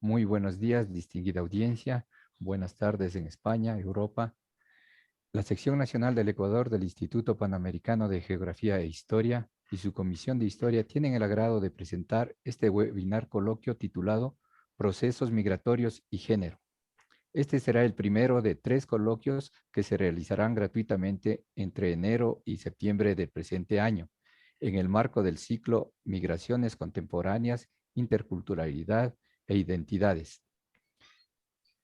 Muy buenos días, distinguida audiencia. Buenas tardes en España, Europa. La Sección Nacional del Ecuador del Instituto Panamericano de Geografía e Historia y su Comisión de Historia tienen el agrado de presentar este webinar coloquio titulado Procesos Migratorios y Género. Este será el primero de 3 coloquios que se realizarán gratuitamente entre enero y septiembre del presente año, en el marco del ciclo Migraciones Contemporáneas, Interculturalidad e Identidades.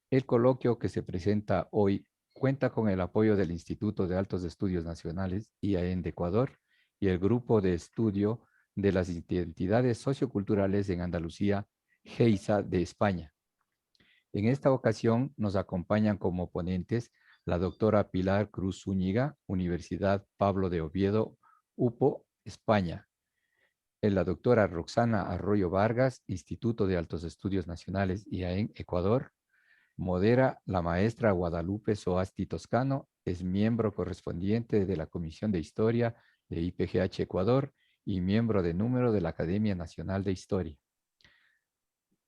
El coloquio que se presenta hoy cuenta con el apoyo del Instituto de Altos Estudios Nacionales, IAEN de Ecuador, y el Grupo de Estudio de las Identidades Socioculturales en Andalucía, GEISA de España. En esta ocasión nos acompañan como ponentes la doctora Pilar Cruz Zúñiga, Universidad Pablo de Oviedo, UPO, España. La doctora Roxana Arroyo Vargas, Instituto de Altos Estudios Nacionales, IAEN, Ecuador. Modera la maestra Guadalupe Soasti Toscano, es miembro correspondiente de la Comisión de Historia de IPGH Ecuador y miembro de número de la Academia Nacional de Historia.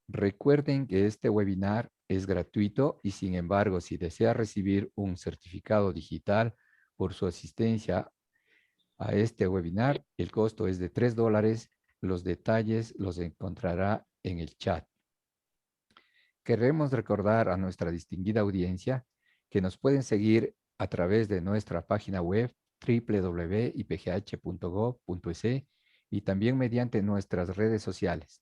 Recuerden que este webinar es gratuito y sin embargo, si desea recibir un certificado digital por su asistencia a este webinar, el costo es de $3. Los detalles los encontrará en el chat. Queremos recordar a nuestra distinguida audiencia que nos pueden seguir a través de nuestra página web www.ipgh.gov.es y también mediante nuestras redes sociales.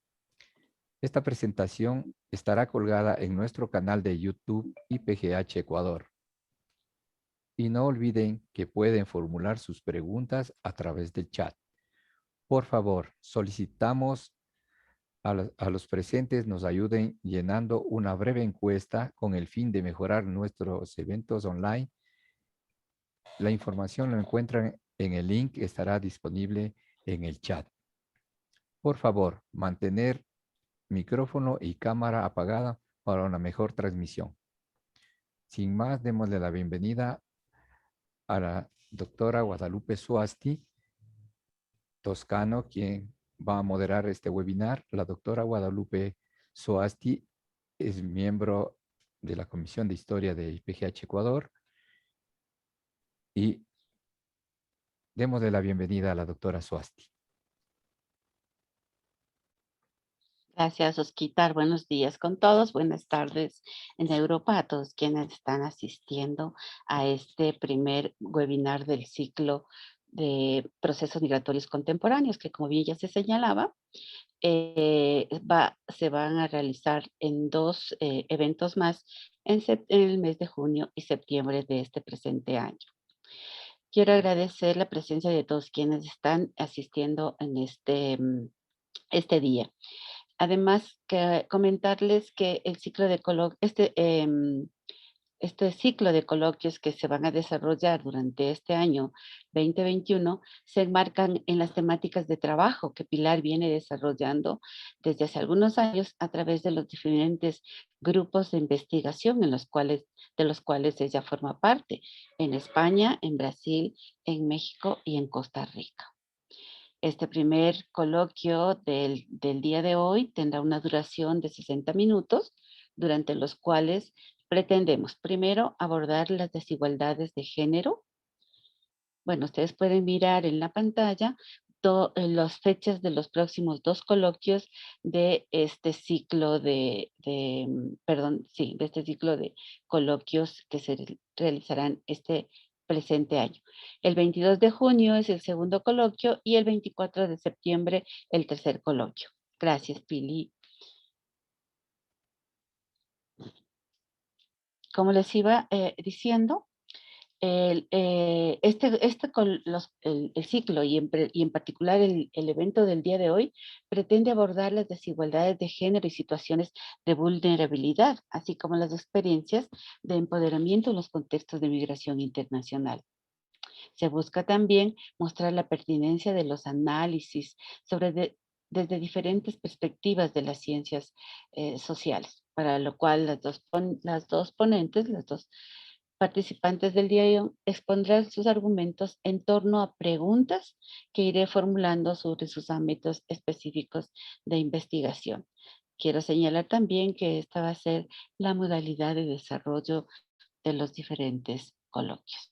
Esta presentación estará colgada en nuestro canal de YouTube IPGH Ecuador. Y no olviden que pueden formular sus preguntas a través del chat. Por favor, solicitamos a los presentes nos ayuden llenando una breve encuesta con el fin de mejorar nuestros eventos online. La información lo encuentran en el link que estará disponible en el chat. Por favor, mantener micrófono y cámara apagada para una mejor transmisión. Sin más, démosle la bienvenida a la doctora Guadalupe Soasti Toscano, quien va a moderar este webinar. La doctora Guadalupe Soasti es miembro de la Comisión de Historia de IPGH Ecuador y démosle la bienvenida a la doctora Soasti. Gracias, Osquitar. Buenos días con todos. Buenas tardes en Europa a todos quienes están asistiendo a este primer webinar del ciclo de procesos migratorios contemporáneos, que como bien ya se señalaba, se van a realizar en dos eventos más en el mes de junio y septiembre de este presente año. Quiero agradecer la presencia de todos quienes están asistiendo en este día. Además, que comentarles que el ciclo de este ciclo de coloquios que se van a desarrollar durante este año 2021 se enmarcan en las temáticas de trabajo que Pilar viene desarrollando desde hace algunos años a través de los diferentes grupos de investigación de los cuales ella forma parte en España, en Brasil, en México y en Costa Rica. Este primer coloquio del día de hoy tendrá una duración de 60 minutos, durante los cuales pretendemos primero abordar las desigualdades de género. Bueno, ustedes pueden mirar en la pantalla las fechas de los próximos dos coloquios de este ciclo de este ciclo de coloquios que se realizarán este presente año. El 22 de junio es el segundo coloquio y el 24 de septiembre el tercer coloquio. Gracias, Pili. Como les iba diciendo, el ciclo y en particular el evento del día de hoy pretende abordar las desigualdades de género y situaciones de vulnerabilidad, así como las experiencias de empoderamiento en los contextos de migración internacional. Se busca también mostrar la pertinencia de los análisis desde diferentes perspectivas de las ciencias sociales, para lo cual las dos ponentes, las dos participantes del día de hoy expondrán sus argumentos en torno a preguntas que iré formulando sobre sus ámbitos específicos de investigación. Quiero señalar también que esta va a ser la modalidad de desarrollo de los diferentes coloquios.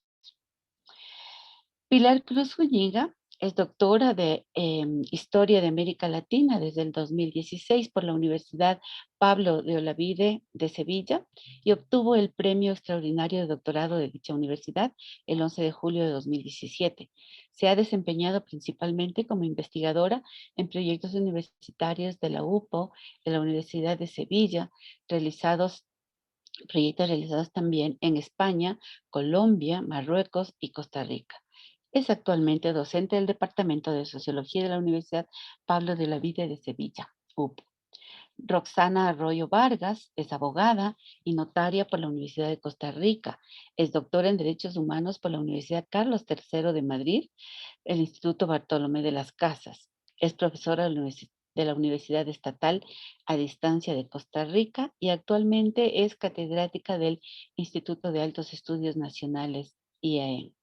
Pilar Cruz Zúñiga es doctora de Historia de América Latina desde el 2016 por la Universidad Pablo de Olavide de Sevilla y obtuvo el Premio Extraordinario de Doctorado de dicha universidad el 11 de julio de 2017. Se ha desempeñado principalmente como investigadora en proyectos universitarios de la UPO, de la Universidad de Sevilla, proyectos realizados también en España, Colombia, Marruecos y Costa Rica. Es actualmente docente del Departamento de Sociología de la Universidad Pablo de Olavide de Sevilla, UP. Roxana Arroyo Vargas es abogada y notaria por la Universidad de Costa Rica. Es doctora en Derechos Humanos por la Universidad Carlos III de Madrid, el Instituto Bartolomé de las Casas. Es profesora de la Universidad Estatal a Distancia de Costa Rica y actualmente es catedrática del Instituto de Altos Estudios Nacionales, IAE,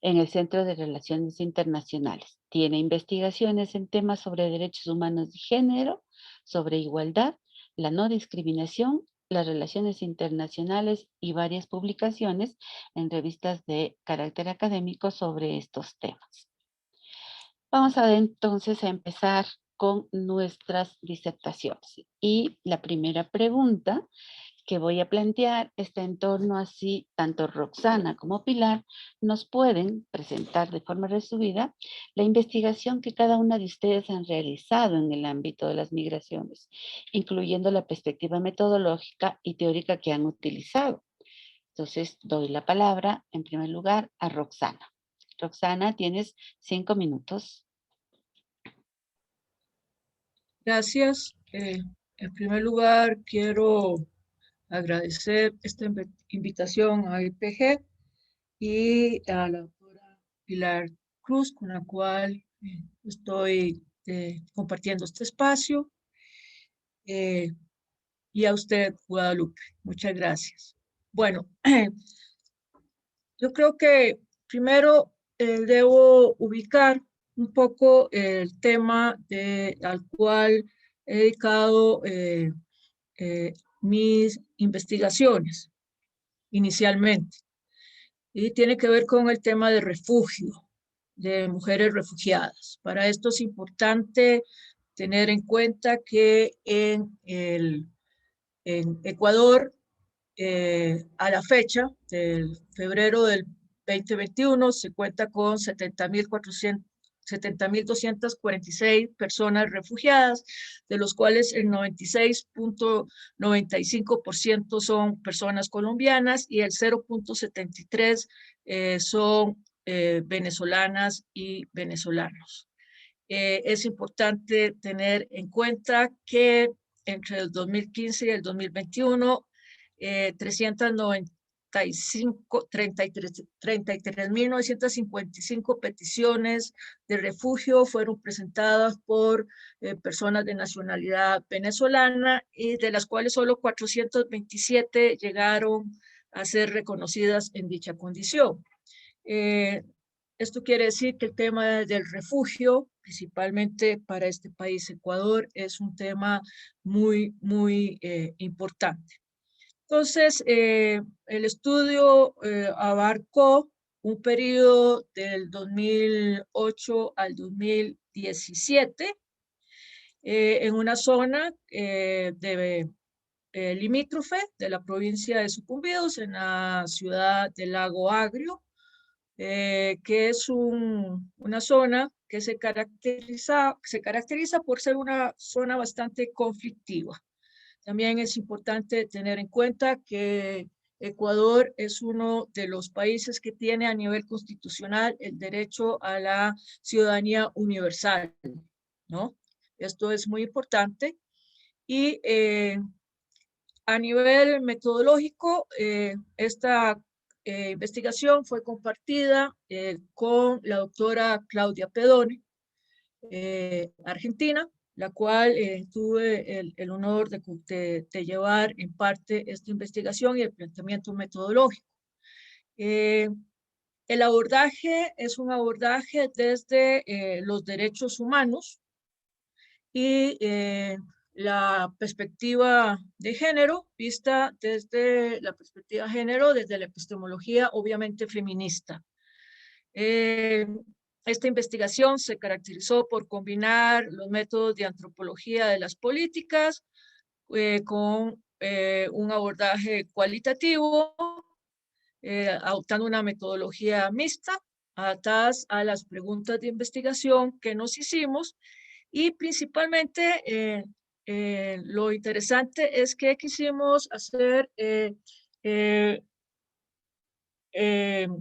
en el Centro de Relaciones Internacionales. Tiene investigaciones en temas sobre derechos humanos y género, sobre igualdad, la no discriminación, las relaciones internacionales y varias publicaciones en revistas de carácter académico sobre estos temas. Vamos a entonces a empezar con nuestras disertaciones. Y la primera pregunta que voy a plantear está en torno a si tanto Roxana como Pilar nos pueden presentar de forma resumida la investigación que cada una de ustedes han realizado en el ámbito de las migraciones, incluyendo la perspectiva metodológica y teórica que han utilizado. Entonces, doy la palabra, en primer lugar, a Roxana. Roxana, tienes 5 minutos. Gracias. En primer lugar, quiero agradecer esta invitación a IPG y a la doctora Pilar Cruz, con la cual estoy compartiendo este espacio, y a usted, Guadalupe. Muchas gracias. Bueno, yo creo que primero debo ubicar un poco el tema al cual he dedicado mis investigaciones inicialmente. Y tiene que ver con el tema de refugio, de mujeres refugiadas. Para esto es importante tener en cuenta que en Ecuador, a la fecha del febrero del 2021, se cuenta con 70.246 personas refugiadas, de los cuales el 96.95% son personas colombianas y el 0.73% son venezolanas y venezolanos. Es importante tener en cuenta que entre el 2015 y el 2021, 33.955 peticiones de refugio fueron presentadas por personas de nacionalidad venezolana, y de las cuales solo 427 llegaron a ser reconocidas en dicha condición. Esto quiere decir que el tema del refugio, principalmente para este país, Ecuador, es un tema muy, muy importante. Entonces, el estudio abarcó un periodo del 2008 al 2017 en una zona limítrofe de la provincia de Sucumbíos, en la ciudad de Lago Agrio, que es una zona que se caracteriza por ser una zona bastante conflictiva. También es importante tener en cuenta que Ecuador es uno de los países que tiene a nivel constitucional el derecho a la ciudadanía universal, ¿no? Esto es muy importante. Y a nivel metodológico, esta investigación fue compartida con la doctora Claudia Pedone, argentina, la cual tuve el honor de llevar en parte esta investigación y el planteamiento metodológico. El abordaje es un abordaje desde los derechos humanos y la perspectiva de género, vista desde la perspectiva de género, desde la epistemología obviamente feminista. Esta investigación se caracterizó por combinar los métodos de antropología de las políticas con un abordaje cualitativo, adoptando una metodología mixta, adaptadas a las preguntas de investigación que nos hicimos, y principalmente lo interesante es que quisimos hacer,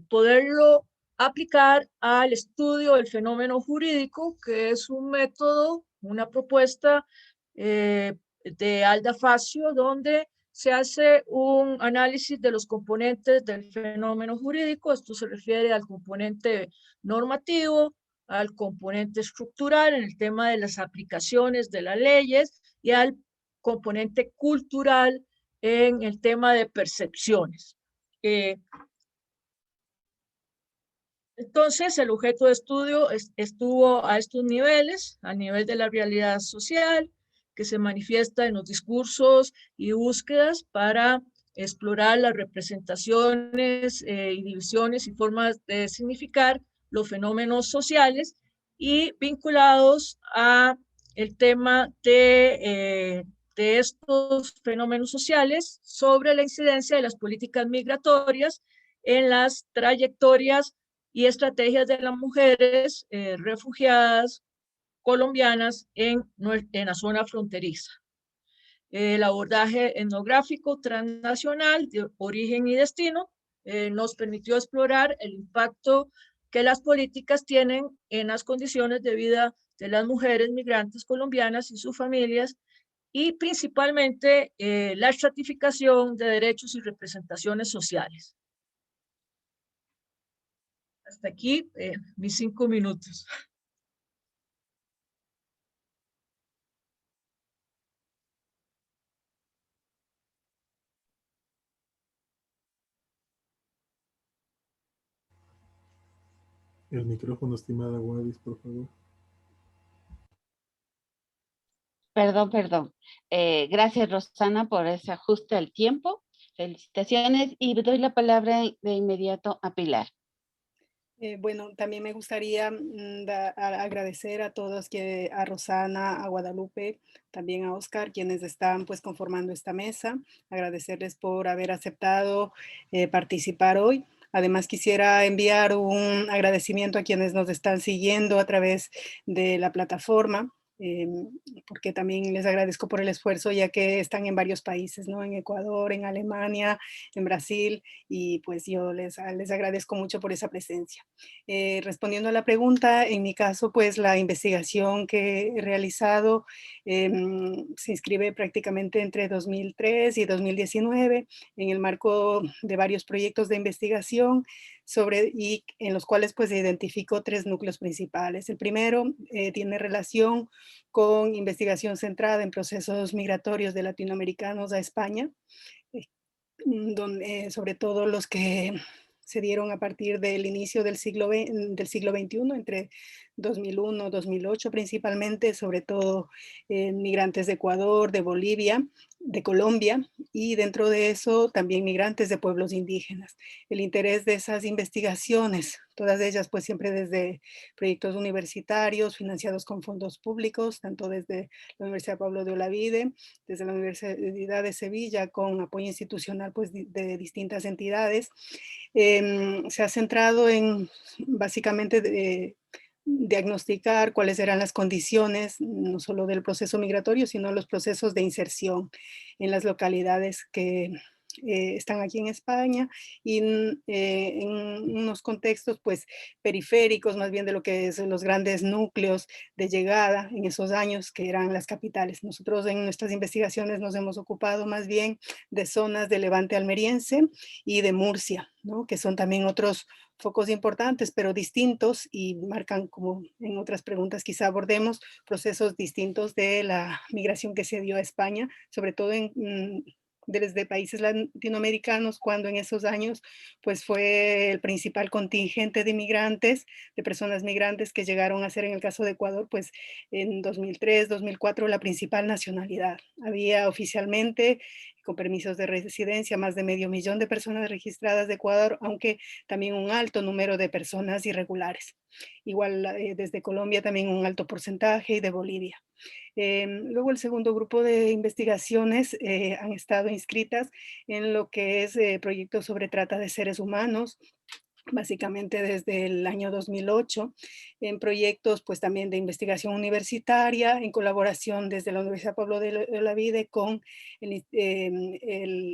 poderlo aplicar al estudio del fenómeno jurídico, que es un método, una propuesta de Alda Facio, donde se hace un análisis de los componentes del fenómeno jurídico. Esto se refiere al componente normativo, al componente estructural en el tema de las aplicaciones de las leyes y al componente cultural en el tema de percepciones. Entonces, el objeto de estudio estuvo a estos niveles, a nivel de la realidad social, que se manifiesta en los discursos y búsquedas para explorar las representaciones y divisiones y formas de significar los fenómenos sociales, y vinculados a el tema de estos fenómenos sociales sobre la incidencia de las políticas migratorias en las trayectorias y estrategias de las mujeres refugiadas colombianas en la zona fronteriza. El abordaje etnográfico transnacional de origen y destino nos permitió explorar el impacto que las políticas tienen en las condiciones de vida de las mujeres migrantes colombianas y sus familias, y principalmente la estratificación de derechos y representaciones sociales. Hasta aquí mis 5 minutos. El micrófono, estimada Wadis, por favor. Perdón. Gracias, Rosana, por ese ajuste al tiempo. Felicitaciones, y doy la palabra de inmediato a Pilar. Bueno, también me gustaría agradecer a todos, a Rosana, a Guadalupe, también a Oscar, quienes están pues conformando esta mesa. Agradecerles por haber aceptado participar hoy. Además, quisiera enviar un agradecimiento a quienes nos están siguiendo a través de la plataforma, porque también les agradezco por el esfuerzo, ya que están en varios países, ¿no? En Ecuador, en Alemania, en Brasil, y pues yo les agradezco mucho por esa presencia. Respondiendo a la pregunta, en mi caso, pues la investigación que he realizado se inscribe prácticamente entre 2003 y 2019 en el marco de varios proyectos de investigación y en los cuales pues identifico 3 núcleos principales. El primero tiene relación con investigación centrada en procesos migratorios de latinoamericanos a España, donde sobre todo los que se dieron a partir del inicio del siglo XXI, entre 2001 y 2008 principalmente, sobre todo migrantes de Ecuador, de Bolivia, de Colombia, y dentro de eso también migrantes de pueblos indígenas. El interés de esas investigaciones, todas ellas pues siempre desde proyectos universitarios financiados con fondos públicos, tanto desde la Universidad Pablo de Olavide, desde la Universidad de Sevilla, con apoyo institucional pues de distintas entidades, se ha centrado en básicamente diagnosticar cuáles eran las condiciones, no solo del proceso migratorio, sino los procesos de inserción en las localidades que están aquí en España, y en unos contextos pues periféricos más bien de lo que son los grandes núcleos de llegada en esos años, que eran las capitales. Nosotros en nuestras investigaciones nos hemos ocupado más bien de zonas de Levante almeriense y de Murcia, ¿no? Que son también otros focos importantes, pero distintos, y marcan, como en otras preguntas quizá abordemos, procesos distintos de la migración que se dio a España, sobre todo en desde países latinoamericanos, cuando en esos años pues fue el principal contingente de migrantes, de personas migrantes que llegaron a ser, en el caso de Ecuador, pues en 2003, 2004, la principal nacionalidad. Había oficialmente, con permisos de residencia, más de 500.000 de personas registradas de Ecuador, aunque también un alto número de personas irregulares. Igual desde Colombia también un alto porcentaje y de Bolivia. Luego el segundo grupo de investigaciones han estado inscritas en lo que es proyectos sobre trata de seres humanos, básicamente desde el año 2008, en proyectos pues también de investigación universitaria, en colaboración desde la Universidad Pablo de Olavide con el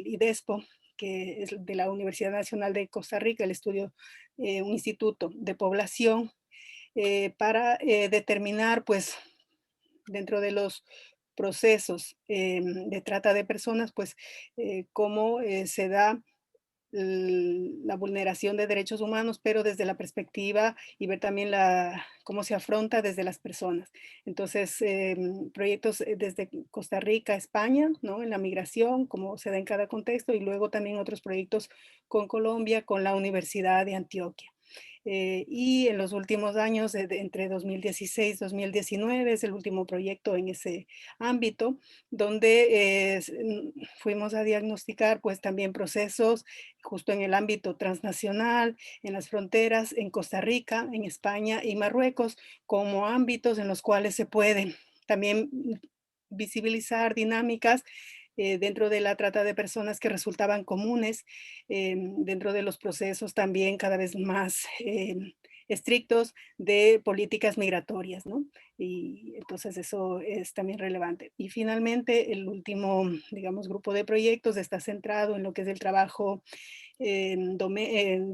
IDESPO, que es de la Universidad Nacional de Costa Rica, el estudio, un instituto de población, para determinar pues dentro de los procesos de trata de personas, pues cómo se da la vulneración de derechos humanos, pero desde la perspectiva y ver también cómo se afronta desde las personas. Entonces, proyectos desde Costa Rica, España, ¿no? En la migración, cómo se da en cada contexto, y luego también otros proyectos con Colombia, con la Universidad de Antioquia. Y en los últimos años, entre 2016 y 2019, es el último proyecto en ese ámbito, donde fuimos a diagnosticar pues también procesos justo en el ámbito transnacional, en las fronteras, en Costa Rica, en España y Marruecos, como ámbitos en los cuales se pueden también visibilizar dinámicas dentro de la trata de personas que resultaban comunes, dentro de los procesos también cada vez más estrictos de políticas migratorias, ¿no? Y entonces eso es también relevante. Y finalmente, el último, digamos, grupo de proyectos está centrado en lo que es el trabajo de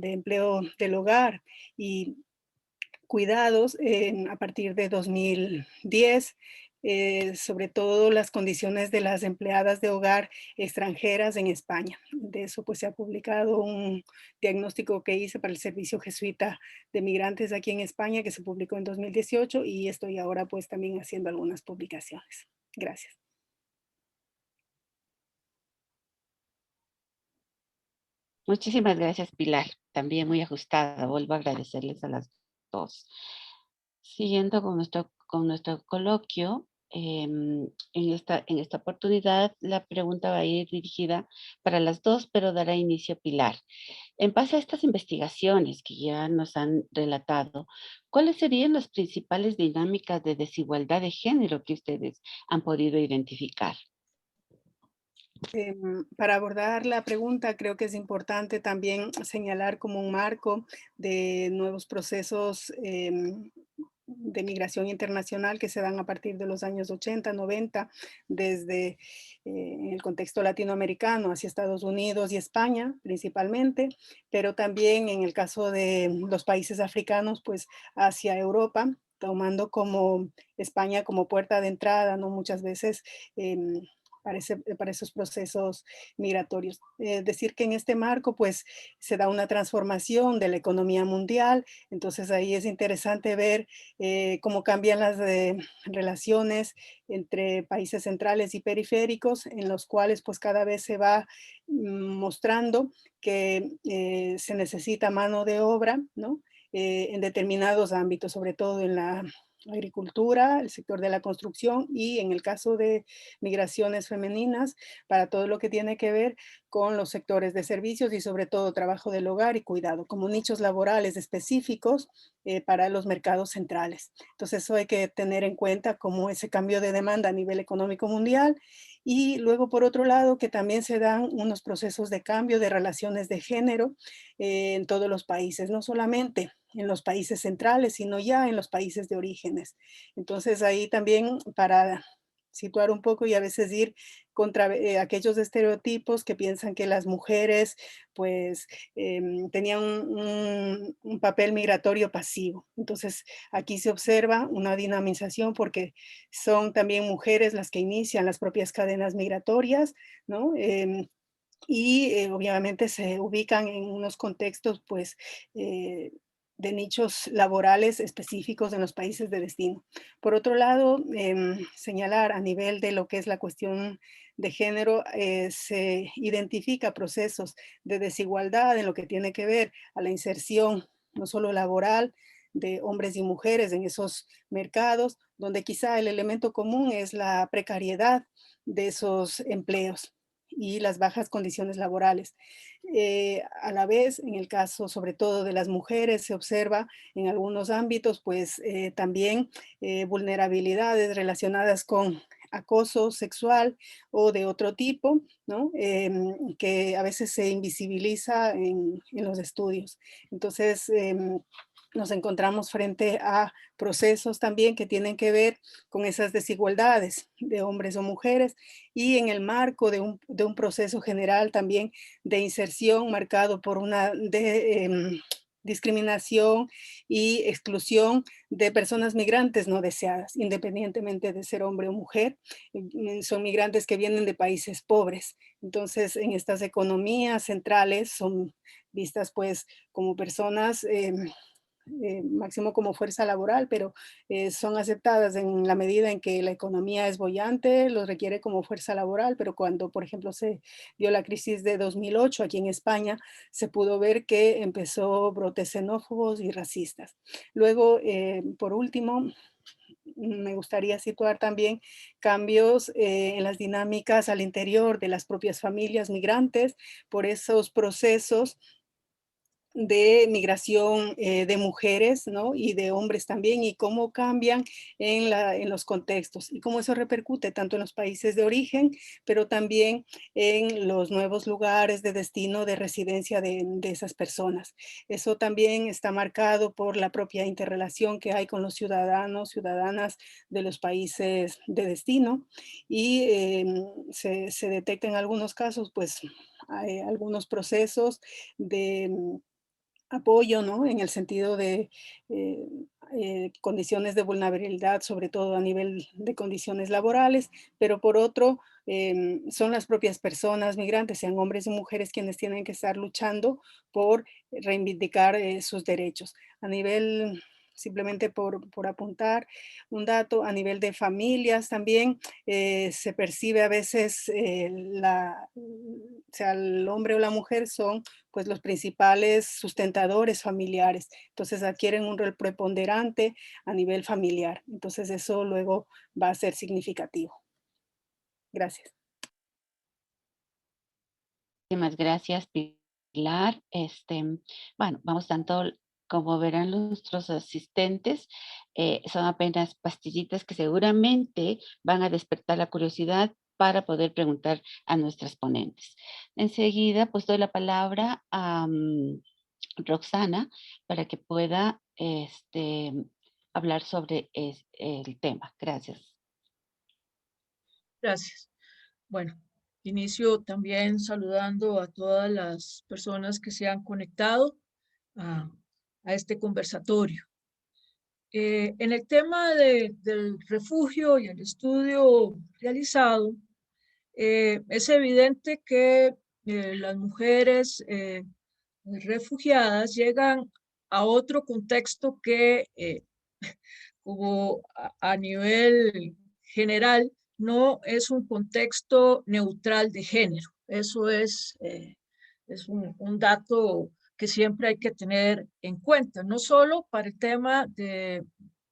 empleo del hogar y cuidados a partir de 2010, sobre todo las condiciones de las empleadas de hogar extranjeras en España. De eso pues se ha publicado un diagnóstico que hice para el Servicio Jesuita de Migrantes aquí en España, que se publicó en 2018, y estoy ahora pues también haciendo algunas publicaciones. Gracias. Muchísimas gracias, Pilar. También muy ajustada. Vuelvo a agradecerles a las dos. Siguiendo con nuestro coloquio, en esta oportunidad la pregunta va a ir dirigida para las dos, pero dará inicio Pilar. En base a estas investigaciones que ya nos han relatado, ¿cuáles serían las principales dinámicas de desigualdad de género que ustedes han podido identificar? Para abordar la pregunta, creo que es importante también señalar como un marco de nuevos procesos de migración internacional que se dan a partir de los años 80, 90, desde el contexto latinoamericano hacia Estados Unidos y España principalmente, pero también en el caso de los países africanos, pues hacia Europa, tomando como España como puerta de entrada, ¿no? Muchas veces para esos procesos migratorios. Decir que en este marco pues se da una transformación de la economía mundial, entonces ahí es interesante ver cómo cambian las relaciones entre países centrales y periféricos, en los cuales pues cada vez se va mostrando que se necesita mano de obra, ¿no? En determinados ámbitos, sobre todo en la agricultura, el sector de la construcción y en el caso de migraciones femeninas, para todo lo que tiene que ver con los sectores de servicios y sobre todo trabajo del hogar y cuidado, como nichos laborales específicos para los mercados centrales. Entonces eso hay que tener en cuenta como ese cambio de demanda a nivel económico mundial, y luego por otro lado que también se dan unos procesos de cambio de relaciones de género en todos los países, no solamente en los países centrales, sino ya en los países de orígenes. Entonces ahí también para situar un poco y a veces ir contra aquellos estereotipos que piensan que las mujeres pues tenían un papel migratorio pasivo. Entonces aquí se observa una dinamización porque son también mujeres las que inician las propias cadenas migratorias, ¿no? Y obviamente se ubican en unos contextos pues nichos laborales específicos en los países de destino. Por otro lado, señalar a nivel de lo que es la cuestión de género, se identifica procesos de desigualdad en lo que tiene que ver a la inserción no solo laboral de hombres y mujeres en esos mercados, donde quizá el elemento común es la precariedad de esos empleos y las bajas condiciones laborales. A la vez, en el caso sobre todo de las mujeres, se observa en algunos ámbitos, pues también vulnerabilidades relacionadas con acoso sexual o de otro tipo, ¿no? Que a veces se invisibiliza en los estudios. Entonces, nos encontramos frente a procesos también que tienen que ver con esas desigualdades de hombres o mujeres y en el marco de un proceso general también de inserción marcado por una discriminación y exclusión de personas migrantes no deseadas, independientemente de ser hombre o mujer. Son migrantes que vienen de países pobres. Entonces, en estas economías centrales son vistas pues como personas máximo como fuerza laboral, pero son aceptadas en la medida en que la economía es boyante, los requiere como fuerza laboral, pero cuando, por ejemplo, se dio la crisis de 2008 aquí en España, se pudo ver que empezó brotes xenófobos y racistas. Luego, por último, me gustaría situar también cambios en las dinámicas al interior de las propias familias migrantes por esos procesos de migración de mujeres, ¿no? Y de hombres también, y cómo cambian en los contextos, y cómo eso repercute tanto en los países de origen, pero también en los nuevos lugares de destino, de residencia de esas personas. Eso también está marcado por la propia interrelación que hay con los ciudadanos, ciudadanas de los países de destino, y se detecta en algunos casos, pues, hay algunos procesos de apoyo, ¿no? En el sentido de eh, condiciones de vulnerabilidad, sobre todo a nivel de condiciones laborales, pero por otro, son las propias personas migrantes, sean hombres y mujeres, quienes tienen que estar luchando por reivindicar sus derechos. A nivel, simplemente por apuntar un dato, a nivel de familias también se percibe a veces, o sea, el hombre o la mujer son pues los principales sustentadores familiares. Entonces adquieren un rol preponderante a nivel familiar. Entonces eso luego va a ser significativo. Gracias. Muchísimas gracias, Pilar. Bueno, vamos tanto, como verán nuestros asistentes, son apenas pastillitas que seguramente van a despertar la curiosidad para poder preguntar a nuestras ponentes. Enseguida, pues doy la palabra a Roxana para que pueda hablar sobre el tema. Gracias. Gracias. Bueno, inicio también saludando a todas las personas que se han conectado a, a este conversatorio. En el tema del refugio y el estudio realizado, es evidente que las mujeres refugiadas llegan a otro contexto que como a nivel general no es un contexto neutral de género. Eso es un dato que siempre hay que tener en cuenta, no solo para el tema de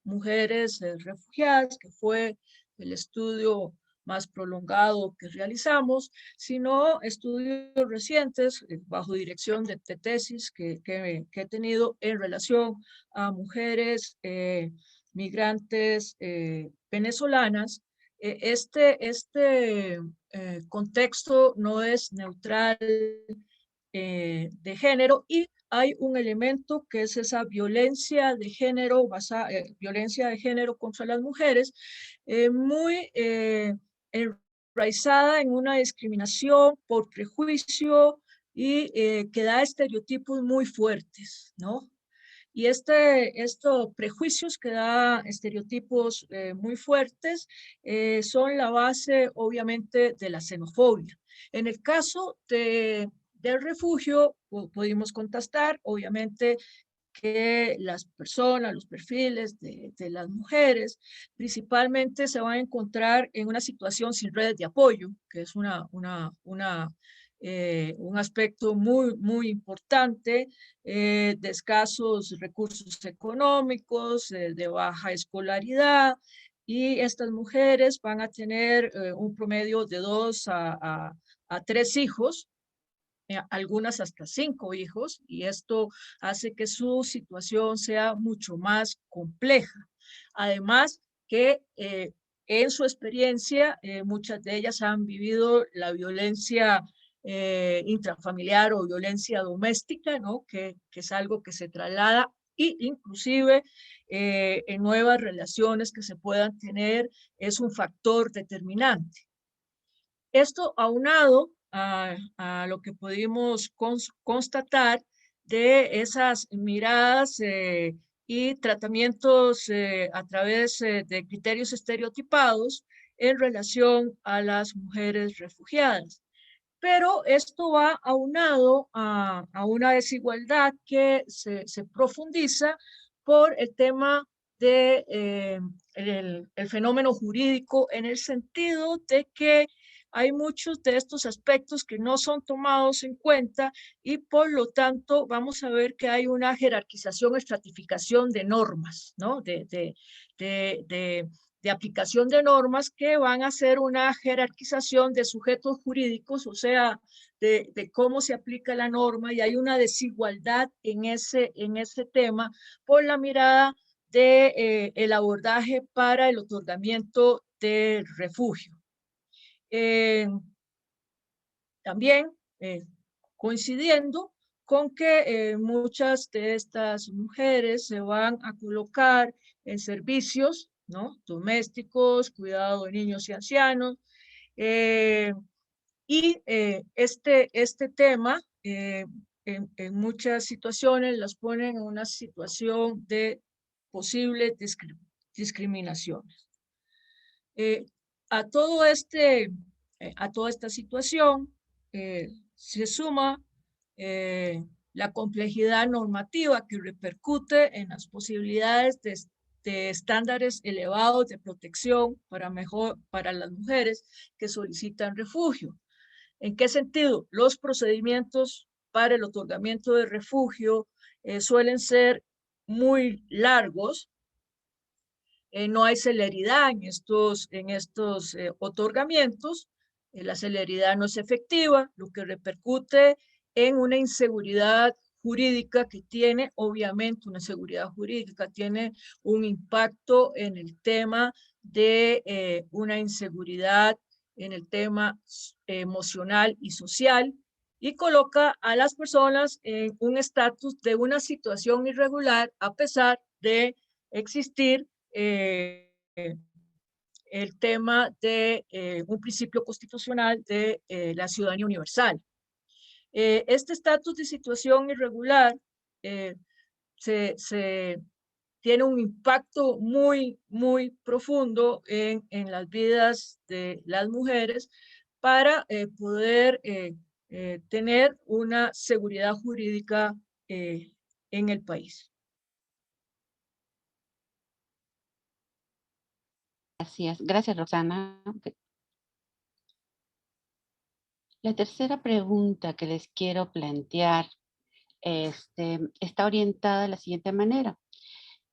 mujeres refugiadas, que fue el estudio más prolongado que realizamos, sino estudios recientes bajo dirección de tesis que he tenido en relación a mujeres migrantes venezolanas. Este contexto no es neutral de género y hay un elemento que es esa violencia de género, violencia de género contra las mujeres, muy enraizada en una discriminación por prejuicio y que da estereotipos muy fuertes, ¿no? Y estos prejuicios que da estereotipos muy fuertes son la base, obviamente, de la xenofobia. En el caso del refugio, pudimos contestar, obviamente, que las personas, los perfiles de las mujeres, principalmente se van a encontrar en una situación sin redes de apoyo, que es un aspecto muy importante, de escasos recursos económicos, de baja escolaridad, y estas mujeres van a tener un promedio de 2 a 3 hijos, algunas hasta 5 hijos, y esto hace que su situación sea mucho más compleja. Además que en su experiencia, muchas de ellas han vivido la violencia intrafamiliar o violencia doméstica, ¿no? Que es algo que se traslada e inclusive en nuevas relaciones que se puedan tener, es un factor determinante. Esto aunado a lo que pudimos constatar de esas miradas y tratamientos a través de criterios estereotipados en relación a las mujeres refugiadas. Pero esto va aunado a una desigualdad que se profundiza por el tema de el fenómeno jurídico, en el sentido de que hay muchos de estos aspectos que no son tomados en cuenta, y por lo tanto vamos a ver que hay una jerarquización, estratificación de normas, ¿no? De aplicación de normas que van a hacer una jerarquización de sujetos jurídicos, o sea, de cómo se aplica la norma, y hay una desigualdad en ese tema por la mirada de el abordaje para el otorgamiento del refugio. También coincidiendo con que muchas de estas mujeres se van a colocar en servicios, ¿no? Domésticos, cuidado de niños y ancianos, y este tema en muchas situaciones las ponen en una situación de posibles discriminaciones. A toda esta situación se suma la complejidad normativa que repercute en las posibilidades de estándares elevados de protección para las mujeres que solicitan refugio. ¿En qué sentido? Los procedimientos para el otorgamiento de refugio suelen ser muy largos. No hay celeridad en estos otorgamientos. La celeridad no es efectiva, lo que repercute en una inseguridad jurídica que tiene, obviamente, una seguridad jurídica tiene un impacto en el tema de una inseguridad en el tema emocional y social, y coloca a las personas en un estatus de una situación irregular a pesar de existir el tema de un principio constitucional de la ciudadanía universal. Este estatus de situación irregular tiene un impacto muy profundo en las vidas de las mujeres para poder tener una seguridad jurídica en el país. Gracias, Roxana. La tercera pregunta que les quiero plantear está orientada de la siguiente manera.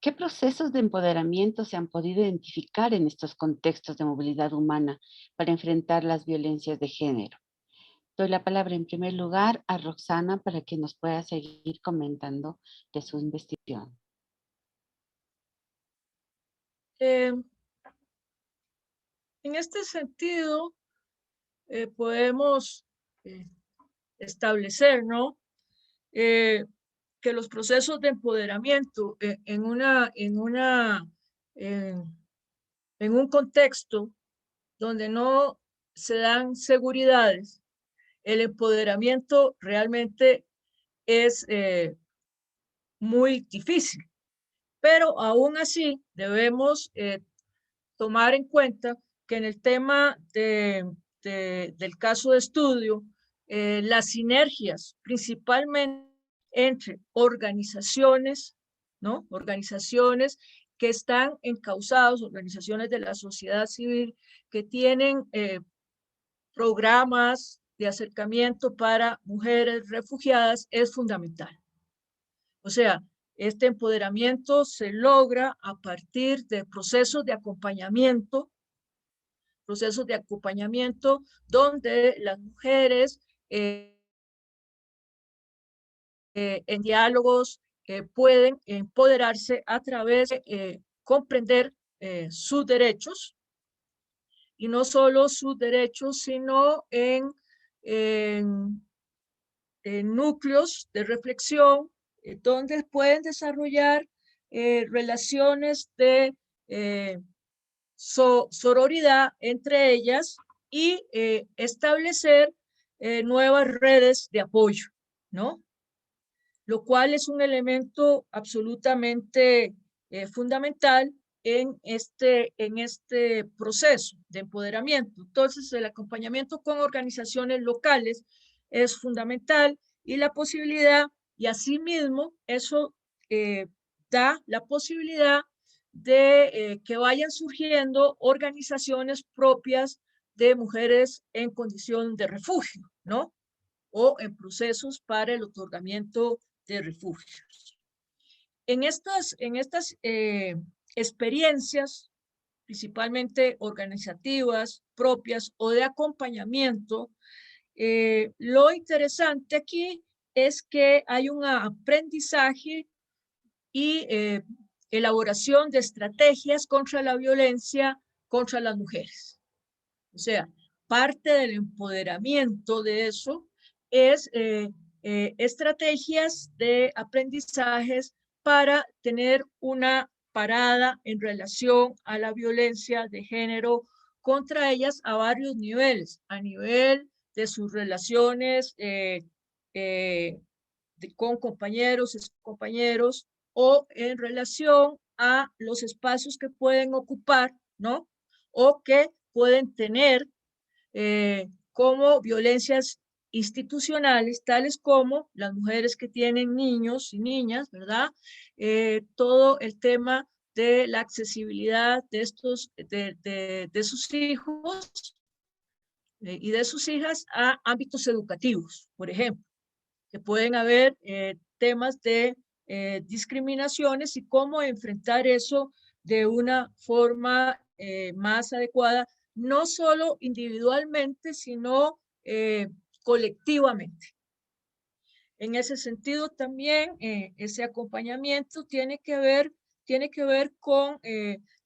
¿Qué procesos de empoderamiento se han podido identificar en estos contextos de movilidad humana para enfrentar las violencias de género? Doy la palabra en primer lugar a Roxana para que nos pueda seguir comentando de su investigación. En este sentido, podemos establecer, ¿no? Que los procesos de empoderamiento en un contexto donde no se dan seguridades, el empoderamiento realmente es muy difícil. Pero aún así debemos tomar en cuenta que en el tema del caso de estudio, las sinergias principalmente entre organizaciones, ¿no? Organizaciones que están encausadas, organizaciones de la sociedad civil que tienen programas de acercamiento para mujeres refugiadas es fundamental. O sea, este empoderamiento se logra a partir de procesos de acompañamiento donde las mujeres en diálogos pueden empoderarse a través de comprender sus derechos, y no solo sus derechos, sino en núcleos de reflexión donde pueden desarrollar relaciones de sororidad entre ellas y establecer nuevas redes de apoyo, ¿no? Lo cual es un elemento absolutamente fundamental en este proceso de empoderamiento. Entonces, el acompañamiento con organizaciones locales es fundamental, y la posibilidad, y asimismo, eso da la posibilidad de que vayan surgiendo organizaciones propias de mujeres en condición de refugio, ¿no? O en procesos para el otorgamiento de refugios. En estas experiencias, principalmente organizativas, propias o de acompañamiento, lo interesante aquí es que hay un aprendizaje y elaboración de estrategias contra la violencia contra las mujeres. O sea, parte del empoderamiento de eso es estrategias de aprendizajes para tener una parada en relación a la violencia de género contra ellas a varios niveles, a nivel de sus relaciones con compañeros, compañeros, o en relación a los espacios que pueden ocupar, ¿no? O que pueden tener como violencias institucionales, tales como las mujeres que tienen niños y niñas, ¿verdad? Todo el tema de la accesibilidad de sus hijos y de sus hijas a ámbitos educativos, por ejemplo, que pueden haber temas de discriminaciones y cómo enfrentar eso de una forma más adecuada, no solo individualmente, sino colectivamente. En ese sentido también ese acompañamiento tiene que ver con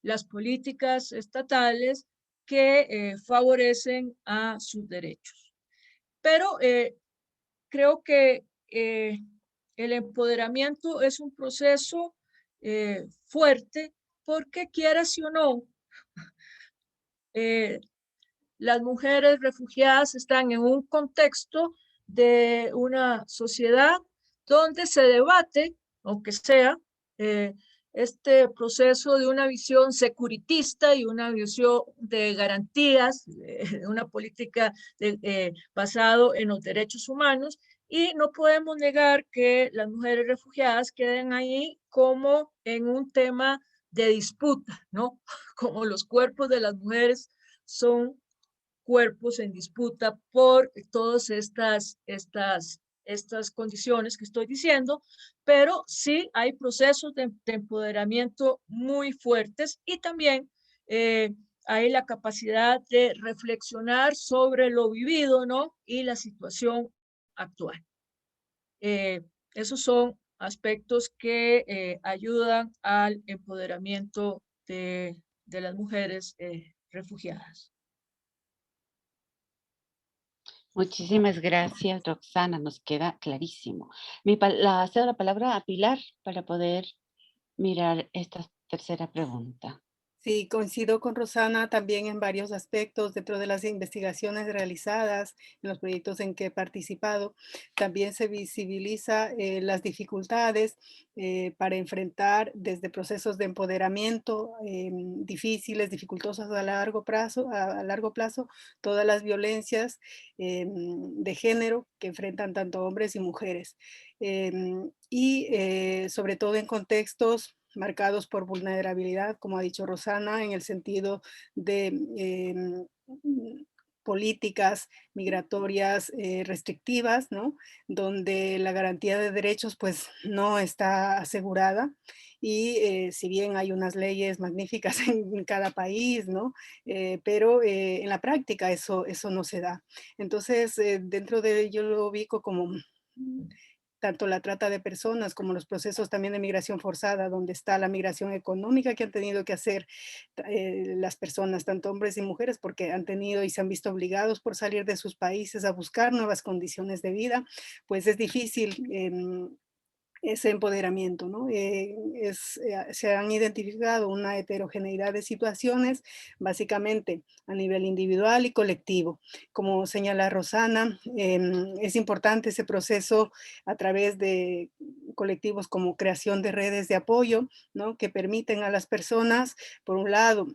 las políticas estatales que favorecen a sus derechos. Pero creo que el empoderamiento es un proceso fuerte, porque quieras o no, las mujeres refugiadas están en un contexto de una sociedad donde se debate, aunque sea, este proceso de una visión securitista y una visión de garantías, una política basado en los derechos humanos, y no podemos negar que las mujeres refugiadas queden ahí como en un tema de disputa, ¿no? Como los cuerpos de las mujeres son cuerpos en disputa por todas estas condiciones que estoy diciendo, pero sí hay procesos de empoderamiento muy fuertes, y también hay la capacidad de reflexionar sobre lo vivido, ¿no? Y la situación actual. Esos son aspectos que ayudan al empoderamiento de las mujeres refugiadas. Muchísimas gracias, Roxana. Nos queda clarísimo. Cedo la palabra a Pilar para poder mirar esta tercera pregunta. Sí, coincido con Rosana también en varios aspectos dentro de las investigaciones realizadas, en los proyectos en que he participado. También se visibiliza las dificultades para enfrentar desde procesos de empoderamiento difíciles, dificultosos a largo plazo, todas las violencias de género que enfrentan tanto hombres y mujeres. sobre todo en contextos marcados por vulnerabilidad, como ha dicho Rosana, en el sentido de políticas migratorias restrictivas, ¿no? Donde la garantía de derechos pues no está asegurada y si bien hay unas leyes magníficas en cada país, ¿no? Pero en la práctica eso no se da. Entonces, dentro de yo lo ubico como tanto la trata de personas como los procesos también de migración forzada, donde está la migración económica que han tenido que hacer las personas, tanto hombres y mujeres, porque han tenido y se han visto obligados por salir de sus países a buscar nuevas condiciones de vida, pues es difícil ese empoderamiento, ¿no? Se han identificado una heterogeneidad de situaciones, básicamente a nivel individual y colectivo. Como señala Rosana, es importante ese proceso a través de colectivos como creación de redes de apoyo, ¿no? Que permiten a las personas, por un lado,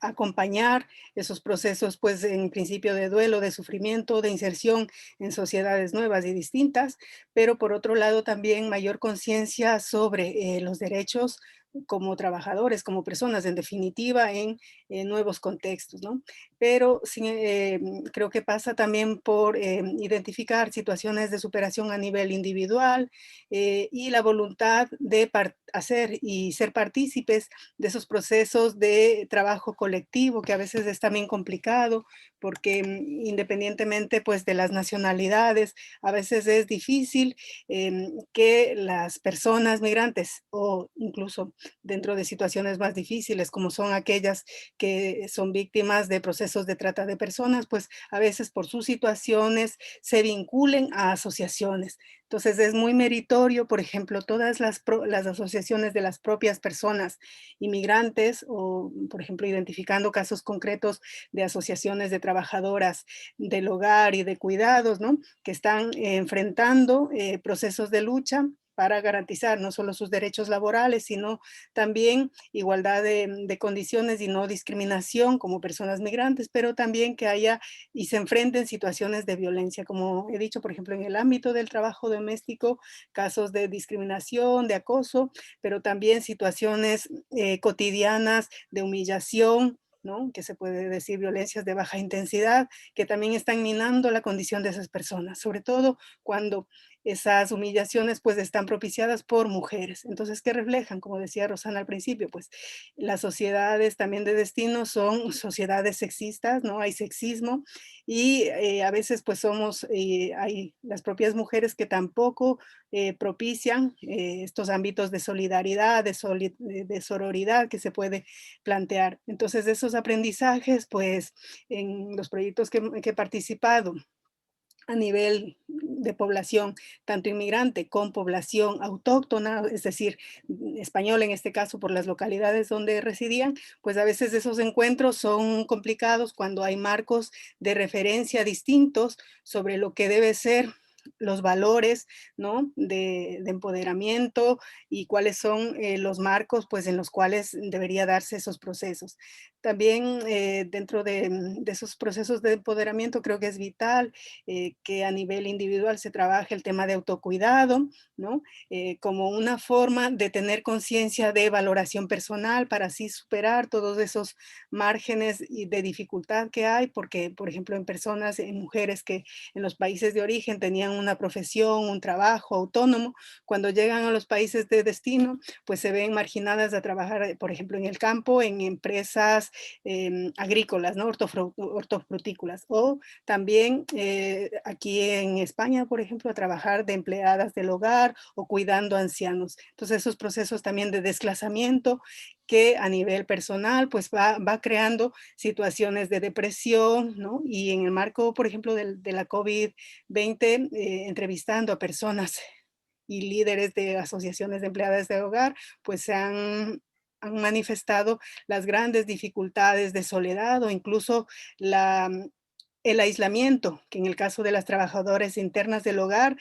acompañar esos procesos, pues en principio de duelo, de sufrimiento, de inserción en sociedades nuevas y distintas, pero por otro lado también mayor conciencia sobre los derechos como trabajadores, como personas, en definitiva, en nuevos contextos, ¿no? Pero sí, creo que pasa también por identificar situaciones de superación a nivel individual y la voluntad de hacer y ser partícipes de esos procesos de trabajo colectivo, que a veces es también complicado, porque independientemente pues de las nacionalidades, a veces es difícil que las personas migrantes o incluso dentro de situaciones más difíciles, como son aquellas que son víctimas de procesos de trata de personas, pues a veces por sus situaciones se vinculen a asociaciones. Entonces es muy meritorio, por ejemplo, todas las asociaciones de las propias personas inmigrantes o, por ejemplo, identificando casos concretos de asociaciones de trabajadoras del hogar y de cuidados, ¿no? Que están enfrentando procesos de lucha para garantizar no solo sus derechos laborales, sino también igualdad de condiciones y no discriminación como personas migrantes, pero también que haya y se enfrenten situaciones de violencia, como he dicho, por ejemplo, en el ámbito del trabajo doméstico, casos de discriminación, de acoso, pero también situaciones cotidianas de humillación, ¿no? Que se puede decir violencias de baja intensidad, que también están minando la condición de esas personas, sobre todo cuando esas humillaciones pues están propiciadas por mujeres. Entonces, ¿qué reflejan? Como decía Rosana al principio, pues las sociedades también de destino son sociedades sexistas, ¿no? Hay sexismo y a veces pues hay las propias mujeres que tampoco propician estos ámbitos de solidaridad, de sororidad que se puede plantear. Entonces, esos aprendizajes, pues en los proyectos que he participado, a nivel de población, tanto inmigrante con población autóctona, es decir, español en este caso por las localidades donde residían, pues a veces esos encuentros son complicados cuando hay marcos de referencia distintos sobre lo que debe ser los valores, ¿no? De empoderamiento y cuáles son los marcos, pues, en los cuales debería darse esos procesos. También dentro de esos procesos de empoderamiento creo que es vital que a nivel individual se trabaje el tema de autocuidado, ¿no? Como una forma de tener conciencia de valoración personal para así superar todos esos márgenes de dificultad que hay, porque, por ejemplo, en personas, en mujeres que en los países de origen tenían una profesión, un trabajo autónomo, cuando llegan a los países de destino, pues se ven marginadas a trabajar, por ejemplo, en el campo, en empresas agrícolas, ¿no? Hortofrutícolas, o también aquí en España, por ejemplo, a trabajar de empleadas del hogar o cuidando ancianos. Entonces, esos procesos también de desplazamiento que a nivel personal, pues va creando situaciones de depresión, ¿no? Y en el marco, por ejemplo, de la COVID-20, entrevistando a personas y líderes de asociaciones de empleadas de hogar, pues han manifestado las grandes dificultades de soledad o incluso el aislamiento, que en el caso de las trabajadoras internas del hogar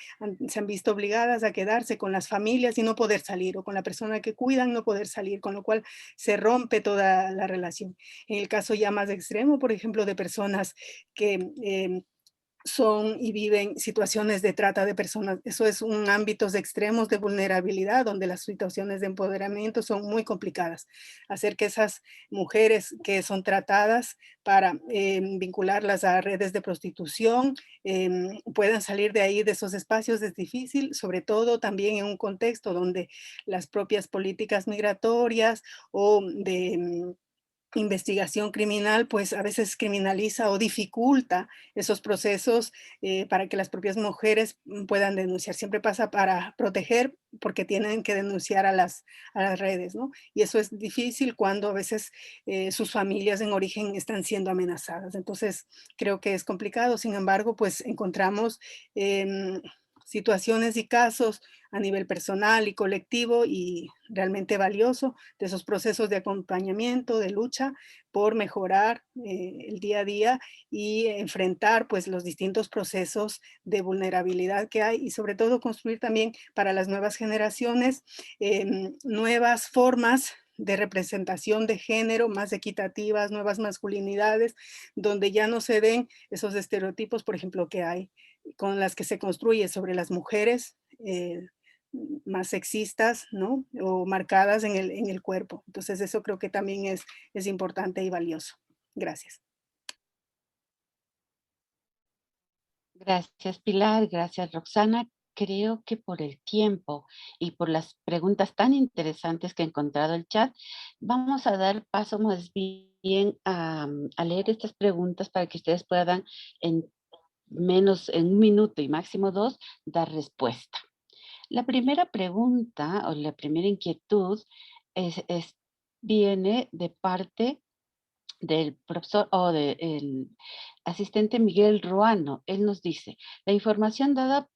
se han visto obligadas a quedarse con las familias y no poder salir, o con la persona que cuidan no poder salir, con lo cual se rompe toda la relación. En el caso ya más extremo, por ejemplo, de personas que son y viven situaciones de trata de personas. Eso es un ámbitos extremos de vulnerabilidad donde las situaciones de empoderamiento son muy complicadas. Hacer que esas mujeres que son tratadas para vincularlas a redes de prostitución puedan salir de ahí, de esos espacios, es difícil, sobre todo también en un contexto donde las propias políticas migratorias o de investigación criminal, pues a veces criminaliza o dificulta esos procesos para que las propias mujeres puedan denunciar. Siempre pasa para proteger porque tienen que denunciar a las redes, ¿no? Y eso es difícil cuando a veces sus familias en origen están siendo amenazadas. Entonces, creo que es complicado. Sin embargo, pues encontramos situaciones y casos a nivel personal y colectivo y realmente valioso de esos procesos de acompañamiento, de lucha por mejorar el día a día y enfrentar pues los distintos procesos de vulnerabilidad que hay y sobre todo construir también para las nuevas generaciones nuevas formas de representación de género más equitativas, nuevas masculinidades, donde ya no se den esos estereotipos, por ejemplo, que hay con las que se construye sobre las mujeres más sexistas, ¿no? O marcadas en el cuerpo. Entonces eso creo que también es importante y valioso. Gracias. Gracias, Pilar. Gracias, Roxana. Creo que por el tiempo y por las preguntas tan interesantes que he encontrado en el chat, vamos a dar paso más bien a leer estas preguntas para que ustedes puedan en en un minuto y máximo dos, dar respuesta. La primera pregunta o la primera inquietud viene de parte del profesor o del asistente Miguel Ruano. Él nos dice, la información dada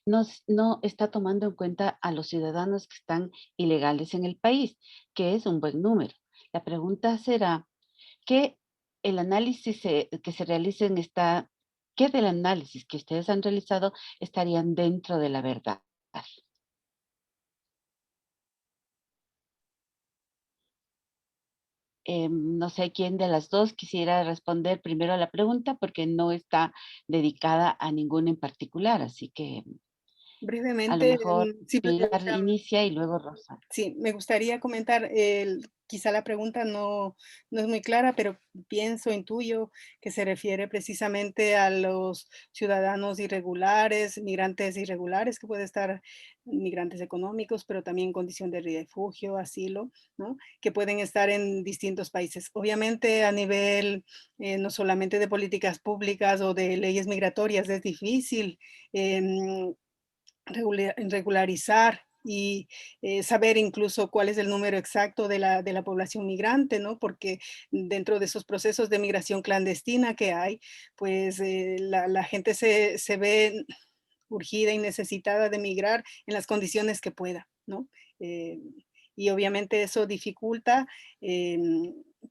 no está tomando en cuenta a los ciudadanos que están ilegales en el país, que es un buen número. La pregunta será, ¿qué el análisis que se realice qué del análisis que ustedes han realizado estarían dentro de la verdad? No sé quién de las dos quisiera responder primero a la pregunta porque no está dedicada a ninguna en particular, así que a lo Brevemente, mejor Pilar simplemente inicia y luego Rosa. sí, me gustaría comentar, quizá la pregunta no es muy clara, pero pienso, intuyo que se refiere precisamente a los ciudadanos irregulares, migrantes irregulares, que puede estar migrantes económicos, pero también en condición de refugio, asilo, ¿no? Que pueden estar en distintos países. Obviamente a nivel no solamente de políticas públicas o de leyes migratorias es difícil regularizar y saber incluso cuál es el número exacto de la población migrante, ¿no? Porque dentro de esos procesos de migración clandestina que hay, pues la gente se ve urgida y necesitada de migrar en las condiciones que pueda, ¿no? Y obviamente eso dificulta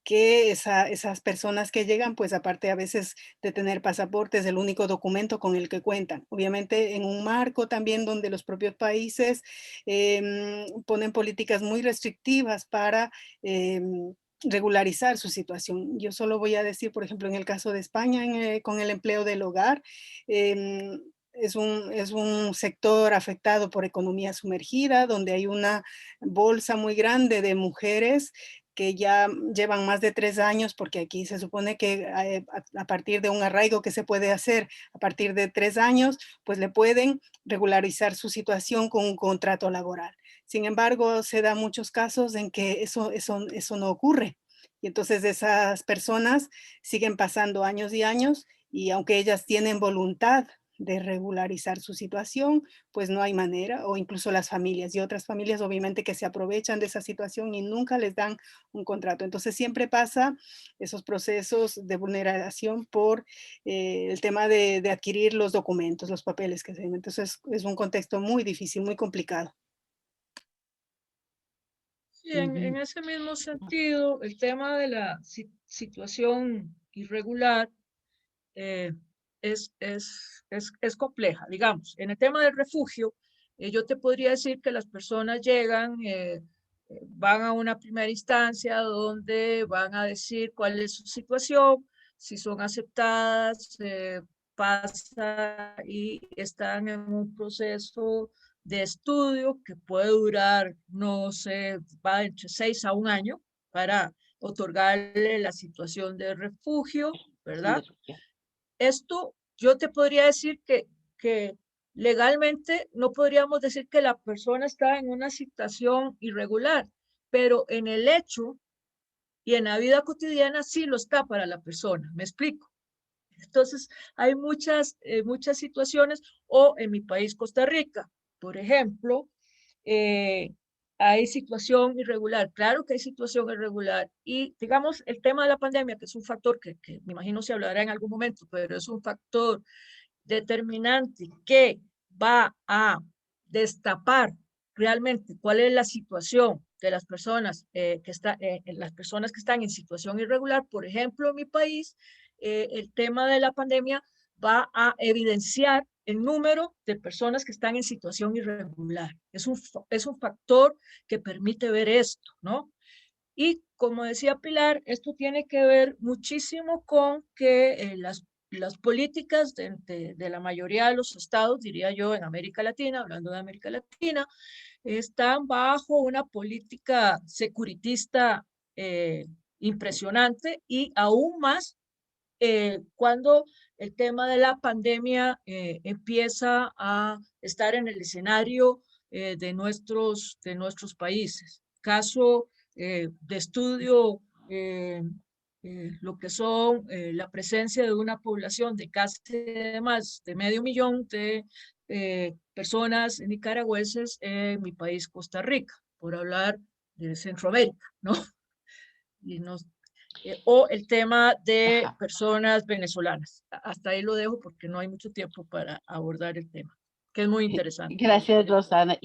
que esas personas que llegan, pues aparte a veces de tener pasaportes, el único documento con el que cuentan. Obviamente en un marco también donde los propios países ponen políticas muy restrictivas para regularizar su situación. Yo solo voy a decir, por ejemplo, en el caso de España, con el empleo del hogar, es un sector afectado por economía sumergida, donde hay una bolsa muy grande de mujeres que ya llevan más de 3 años, porque aquí se supone que a partir de un arraigo que se puede hacer a partir de 3 años, pues le pueden regularizar su situación con un contrato laboral. Sin embargo, se da muchos casos en que eso no ocurre. Y entonces esas personas siguen pasando años y años y aunque ellas tienen voluntad de regularizar su situación, pues no hay manera, o incluso las familias y otras familias obviamente que se aprovechan de esa situación y nunca les dan un contrato. Entonces siempre pasa esos procesos de vulneración por el tema de adquirir los documentos, los papeles que se ven. Entonces es un contexto muy difícil, muy complicado. Sí, en ese mismo sentido, el tema de la situación irregular eh, es compleja. Digamos, en el tema del refugio, yo te podría decir que las personas llegan, van a una primera instancia donde van a decir cuál es su situación, si son aceptadas, pasa y están en un proceso de estudio que puede durar, no sé, va entre 6 a 1 año para otorgarle la situación de refugio, ¿verdad? Esto yo te podría decir que legalmente no podríamos decir que la persona está en una situación irregular, pero en el hecho y en la vida cotidiana sí lo está para la persona. ¿Me explico? Entonces, hay muchas situaciones, o en mi país, Costa Rica, por ejemplo, hay situación irregular. Claro que hay situación irregular. Y digamos, el tema de la pandemia, que es un factor que me imagino se hablará en algún momento, pero es un factor determinante que va a destapar realmente cuál es la situación de las personas las personas que están en situación irregular. Por ejemplo, en mi país, el tema de la pandemia va a evidenciar el número de personas que están en situación irregular. Es un factor que permite ver esto, ¿no? Y como decía Pilar, esto tiene que ver muchísimo con que las políticas de la mayoría de los estados, diría yo, en América Latina, hablando de América Latina, están bajo una política securitista impresionante, y aún más cuando el tema de la pandemia empieza a estar en el escenario de nuestros países. Caso de estudio, lo que son la presencia de una población de casi más de 500,000 de personas nicaragüenses en mi país, Costa Rica, por hablar de Centroamérica, ¿no? Y o el tema de Ajá. personas venezolanas. Hasta ahí lo dejo porque no hay mucho tiempo para abordar el tema, que es muy interesante. Gracias, Rosana.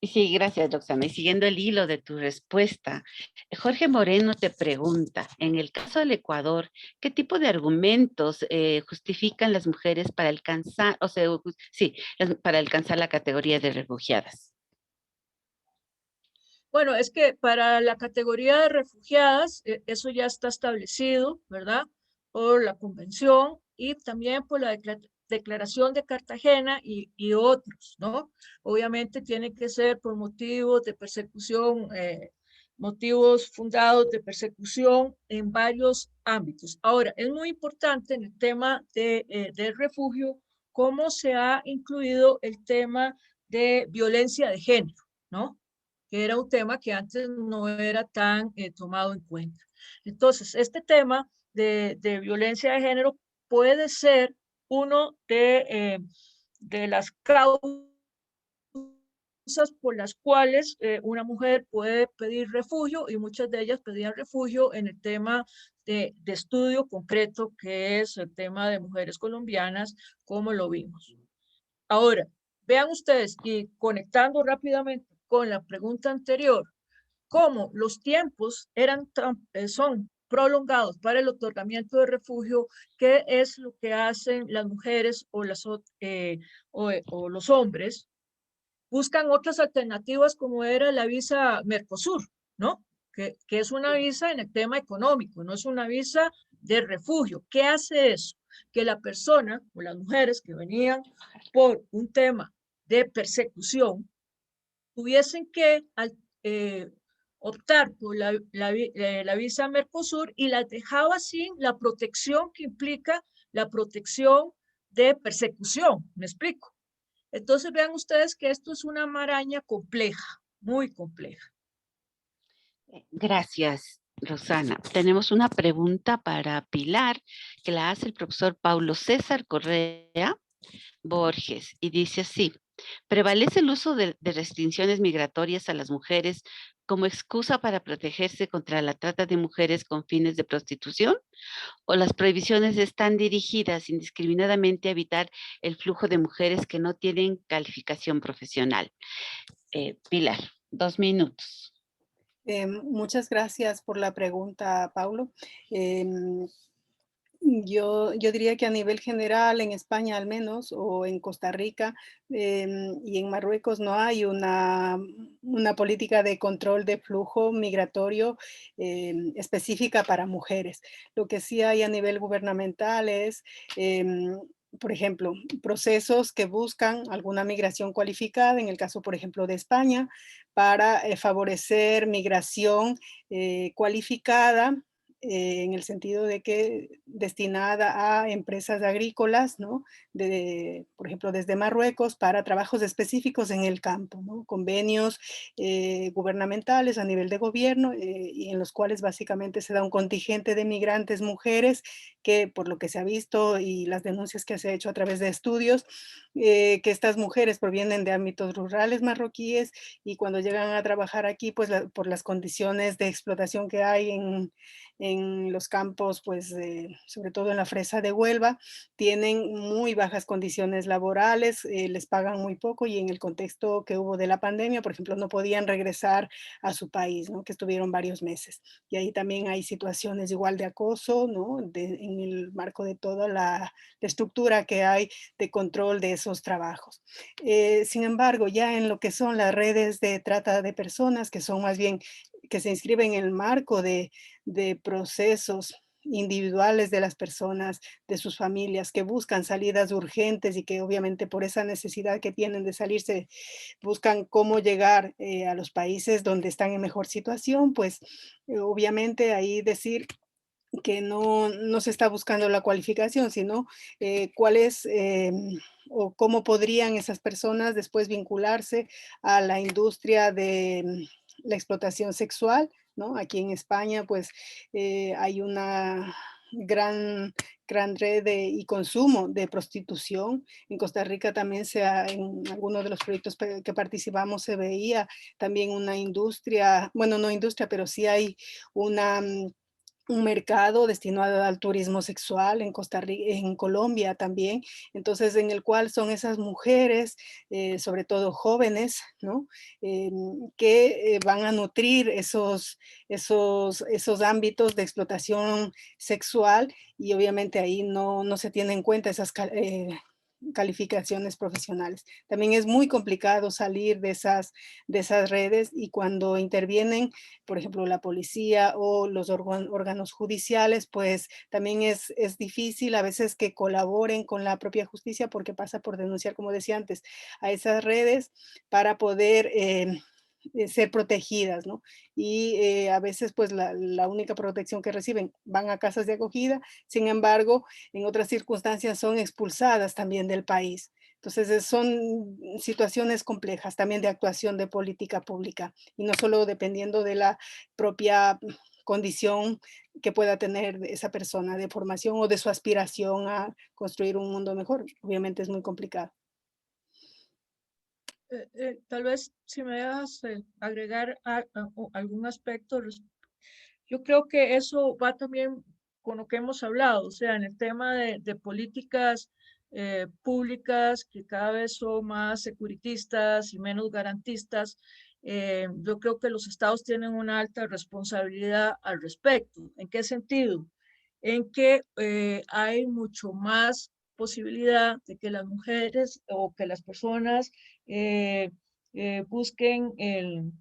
Gracias, Roxana. Y siguiendo el hilo de tu respuesta, Jorge Moreno te pregunta, en el caso del Ecuador, ¿qué tipo de argumentos justifican las mujeres para alcanzar, para alcanzar la categoría de refugiadas? Bueno, es que para la categoría de refugiadas, eso ya está establecido, ¿verdad? Por la Convención y también por la Declaración de Cartagena y otros, ¿no? Obviamente tiene que ser por motivos de persecución, motivos fundados de persecución en varios ámbitos. Ahora, es muy importante en el tema del refugio cómo se ha incluido el tema de violencia de género, ¿no? Que era un tema que antes no era tan tomado en cuenta. Entonces, este tema de violencia de género puede ser uno de las causas por las cuales una mujer puede pedir refugio, y muchas de ellas pedían refugio en el tema de estudio concreto, que es el tema de mujeres colombianas, como lo vimos. Ahora, vean ustedes, y conectando rápidamente con la pregunta anterior, cómo los tiempos son prolongados para el otorgamiento de refugio, qué es lo que hacen las mujeres o los hombres. Buscan otras alternativas, como era la visa Mercosur, ¿no? Que es una visa en el tema económico, no es una visa de refugio. ¿Qué hace eso? Que la persona o las mujeres que venían por un tema de persecución tuviesen que optar por la visa Mercosur, y las dejaba sin la protección que implica la protección de persecución. ¿Me explico? Entonces vean ustedes que esto es una maraña compleja, muy compleja. Gracias, Rosana. Tenemos una pregunta para Pilar, que la hace el profesor Paulo César Correa Borges, y dice así: ¿prevalece el uso de restricciones migratorias a las mujeres como excusa para protegerse contra la trata de mujeres con fines de prostitución? ¿O las prohibiciones están dirigidas indiscriminadamente a evitar el flujo de mujeres que no tienen calificación profesional? Pilar, 2 minutos. Muchas gracias por la pregunta, Paulo. Yo diría que a nivel general, en España al menos, o en Costa Rica, y en Marruecos no hay una política de control de flujo migratorio, específica para mujeres. Lo que sí hay a nivel gubernamental es, por ejemplo, procesos que buscan alguna migración cualificada, en el caso, por ejemplo, de España, para, favorecer migración, cualificada, en el sentido de que destinada a empresas agrícolas, ¿no? Por ejemplo, desde Marruecos para trabajos específicos en el campo, ¿no? Convenios gubernamentales a nivel de gobierno y en los cuales básicamente se da un contingente de migrantes mujeres que, por lo que se ha visto y las denuncias que se ha hecho a través de estudios, que estas mujeres provienen de ámbitos rurales marroquíes y cuando llegan a trabajar aquí, pues por las condiciones de explotación que hay en los campos, pues, sobre todo en la fresa de Huelva, tienen muy bajas condiciones laborales, les pagan muy poco y en el contexto que hubo de la pandemia, por ejemplo, no podían regresar a su país, ¿no? Que estuvieron varios meses. Y ahí también hay situaciones igual de acoso, ¿no? En el marco de toda la estructura que hay de control de esos trabajos. Sin embargo, ya en lo que son las redes de trata de personas, que son más bien que se inscriben en el marco de procesos individuales de las personas, de sus familias, que buscan salidas urgentes y que obviamente por esa necesidad que tienen de salirse, buscan cómo llegar a los países donde están en mejor situación, pues obviamente ahí decir que no se está buscando la cualificación, sino cuál es o cómo podrían esas personas después vincularse a la industria de la explotación sexual, ¿no? Aquí en España, pues hay una gran, gran red y consumo de prostitución. En Costa Rica también en algunos de los proyectos que participamos se veía también una industria, bueno, no industria, pero sí hay una un mercado destinado al turismo sexual en Costa Rica, en Colombia también, entonces en el cual son esas mujeres, sobre todo jóvenes, ¿no? Que van a nutrir esos ámbitos de explotación sexual y obviamente ahí no se tienen en cuenta esas calificaciones profesionales. También es muy complicado salir de esas redes y cuando intervienen, por ejemplo, la policía o los órganos judiciales, pues también es difícil a veces que colaboren con la propia justicia porque pasa por denunciar, como decía antes, a esas redes para poder ser protegidas, ¿no? Y a veces pues la única protección que reciben van a casas de acogida, sin embargo, en otras circunstancias son expulsadas también del país. Entonces son situaciones complejas también de actuación de política pública y no solo dependiendo de la propia condición que pueda tener esa persona de formación o de su aspiración a construir un mundo mejor. Obviamente es muy complicado. Tal vez si me dejas agregar algún aspecto, yo creo que eso va también con lo que hemos hablado, o sea, en el tema de políticas públicas que cada vez son más securitistas y menos garantistas. Yo creo que los estados tienen una alta responsabilidad al respecto. ¿En qué sentido? En que hay mucho más posibilidad de que las mujeres o que las personas eh, busquen el,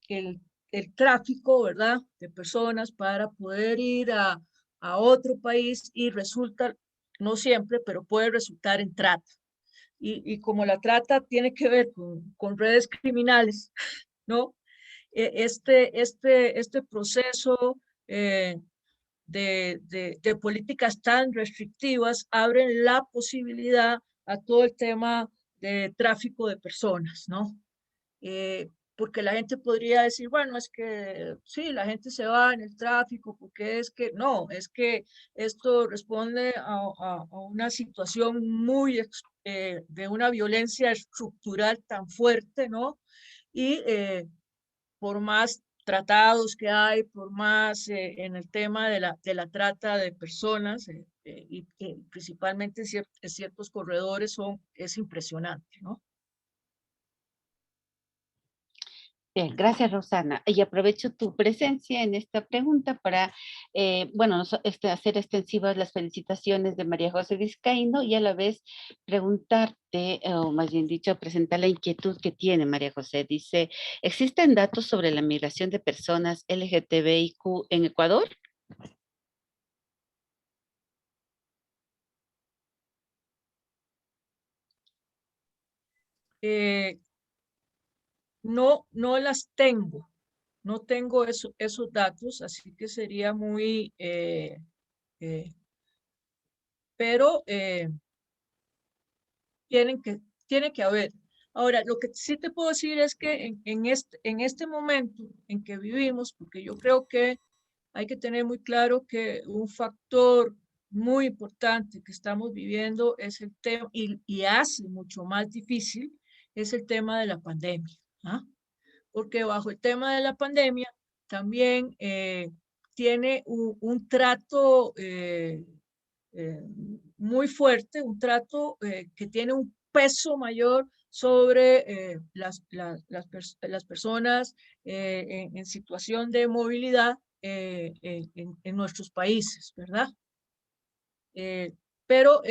el tráfico, ¿verdad?, de personas para poder ir a otro país y resulta, no siempre, pero puede resultar en trata. Y como la trata tiene que ver con redes criminales, ¿no? Este proceso de políticas tan restrictivas abren la posibilidad a todo el tema de tráfico de personas, ¿no? Porque la gente podría decir, bueno, es que sí, la gente se va en el tráfico, porque es que no, es que esto responde a una situación muy de una violencia estructural tan fuerte, ¿no? Y por más tratados que hay, por más en el tema de la trata de personas, y principalmente en ciertos corredores es impresionante, ¿no? Bien, gracias Rosana. Y aprovecho tu presencia en esta pregunta para, hacer extensivas las felicitaciones de María José Vizcaíno y a la vez preguntarte, o más bien dicho, presentar la inquietud que tiene María José. Dice, ¿existen datos sobre la migración de personas LGTBIQ en Ecuador? Eh, no las tengo, no tengo esos datos, así que sería muy, eh, pero tienen que, tiene que haber. Ahora, lo que sí te puedo decir es que en este momento en que vivimos, porque yo creo que hay que tener muy claro que un factor muy importante que estamos viviendo es el tema, y hace mucho más difícil, es el tema de la pandemia. ¿Ah? Porque bajo el tema de la pandemia también tiene un trato eh, muy fuerte, un trato que tiene un peso mayor sobre las personas en situación de movilidad en nuestros países, ¿verdad? Pero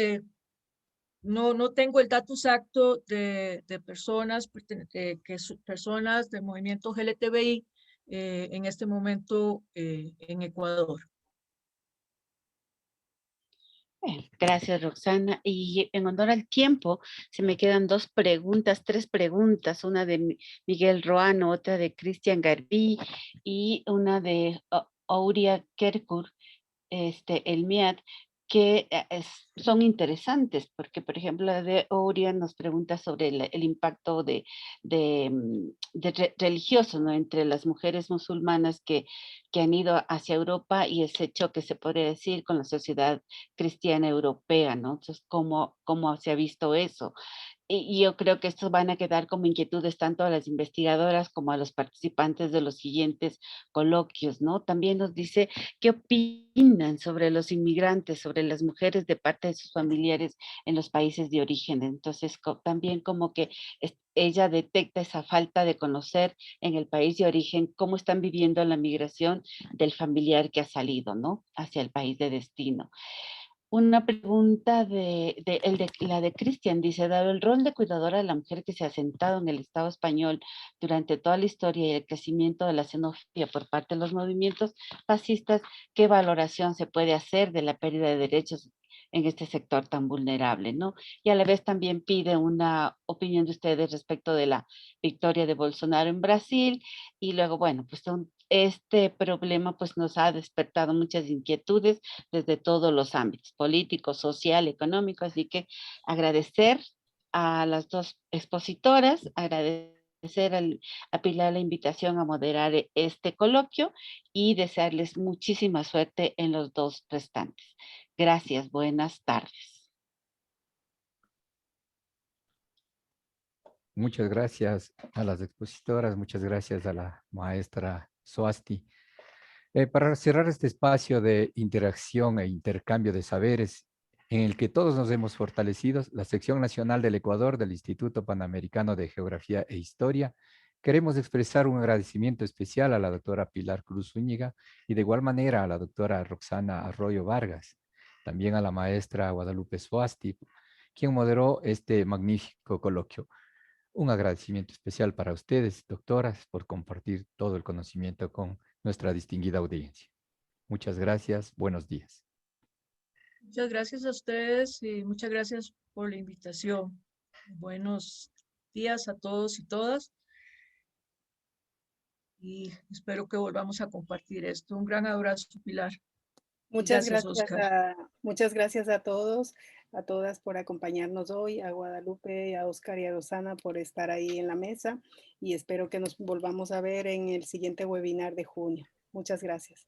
no tengo el dato exacto de personas, personas del movimiento LGTBI en este momento en Ecuador. Gracias, Roxana. Y en honor al tiempo, se me quedan tres preguntas, una de Miguel Roano, otra de Cristian Garbí y una de Auria Kerkur, el MIAT, que son interesantes, porque, por ejemplo, la de Auria nos pregunta sobre el impacto religioso, ¿no? Entre las mujeres musulmanas que han ido hacia Europa y ese choque, se podría decir, con la sociedad cristiana europea, ¿no? Entonces, ¿cómo se ha visto eso? Y yo creo que estos van a quedar como inquietudes tanto a las investigadoras como a los participantes de los siguientes coloquios, ¿no? También nos dice qué opinan sobre los inmigrantes, sobre las mujeres de parte de sus familiares en los países de origen. Entonces, también como que ella detecta esa falta de conocer en el país de origen cómo están viviendo la migración del familiar que ha salido, ¿no? Hacia el país de destino. Una pregunta la de Cristian, dice, dado el rol de cuidadora de la mujer que se ha sentado en el Estado español durante toda la historia y el crecimiento de la xenofobia por parte de los movimientos fascistas, ¿qué valoración se puede hacer de la pérdida de derechos en este sector tan vulnerable, ¿no? Y a la vez también pide una opinión de ustedes respecto de la victoria de Bolsonaro en Brasil y luego, bueno, pues este problema pues nos ha despertado muchas inquietudes desde todos los ámbitos, político, social, económico, así que agradecer a las dos expositoras, agradecer a Pilar la invitación a moderar este coloquio y desearles muchísima suerte en los dos restantes. Gracias, buenas tardes. Muchas gracias a las expositoras, muchas gracias a la maestra Soasti. Para cerrar este espacio de interacción e intercambio de saberes en el que todos nos hemos fortalecido, la Sección Nacional del Ecuador del Instituto Panamericano de Geografía e Historia, queremos expresar un agradecimiento especial a la doctora Pilar Cruz Zúñiga y de igual manera a la doctora Roxana Arroyo Vargas, también a la maestra Guadalupe Soasti, quien moderó este magnífico coloquio. Un agradecimiento especial para ustedes, doctoras, por compartir todo el conocimiento con nuestra distinguida audiencia. Muchas gracias. Buenos días. Muchas gracias a ustedes y muchas gracias por la invitación. Buenos días a todos y todas. Y espero que volvamos a compartir esto. Un gran abrazo, Pilar. Y gracias, Oscar. Muchas gracias a todos, a todas por acompañarnos hoy, a Guadalupe, a Oscar y a Rosana por estar ahí en la mesa y espero que nos volvamos a ver en el siguiente webinar de junio. Muchas gracias.